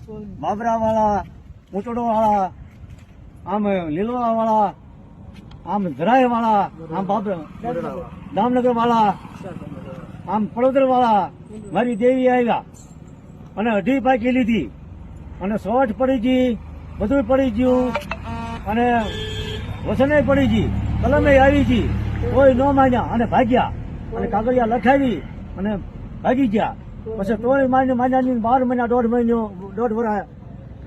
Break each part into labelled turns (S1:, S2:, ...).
S1: બાબરા વાળા, ઉચડો વાળા, આમ લીલોડા વાળા, આમ ધરાય વાળા, આમ દામનગર વાળા, આમ પડોદર વાળા મારી દેવી આવ્યા અને 2.5 પાકી લીધી અને શોર્ટ પડી ગઈ, બધું પડી ગયું અને વસને પડી ગઈ, કલમે આવી ગઈ, કોઈ ન માન્યા અને ભાગ્યા અને કાગળિયા લખાવી અને ભાગી ગયા. પછી તોય માન્યા 12 મહિના 1.5 મહિનો 1.5 વર્ષ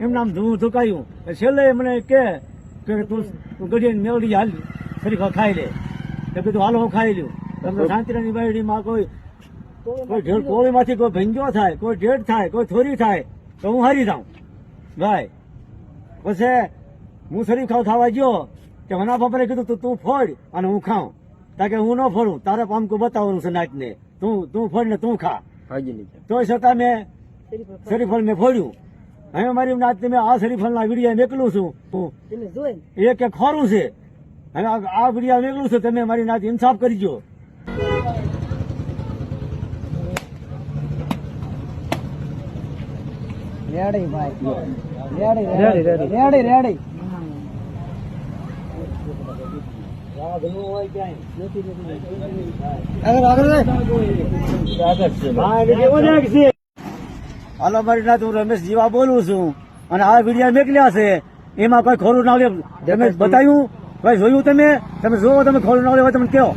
S1: એમ નામ ધુકાયું. છેલ્લે મને કે તું ગઢી મેળવી હાલ શરીફા ખાઈ લે. તો કીધું હાલો હું ખાઈ લ્યું. તમને શાંતિરાની બાયડીમાં કોઈ કોળીમાંથી કોઈ ભંજો થાય, કોઈ ઢેડ થાય, કોઈ થોરી થાય તો હું હારી જાઉં ભાઈ. પછી હું શરીફા ખાવા ગયો કે મના બાપાને કીધું તું ફોડ અને હું ખાઉં. તાકે હું ન ફોડું, તારે પામકું બતાવવાનું છે નાચને, તું ફોડ ને તું ખા. તોય છતાં મેં શરીફળ મેં ફોડ્યું. હવે મારી નાચ મેં આ શરીફળના વિડીયા મેકલું છું. એક ખોરું છે. હવે આ વિડીયા મેકલું છે, તમે મારી નાચ ઇન્સાફ કરજો. રેડી ભાઈ, રેડી. હાલો મારી નાથ, હું રમેશ જીવા બોલું છું અને આ વિડીયા મેકલ્યા છે. એમાં કોઈ ખોરું ના લે તમે બતાવ્યું? ભાઈ જોયું? તમે જોવો, તમે ખોરું ના લે તમને કહો.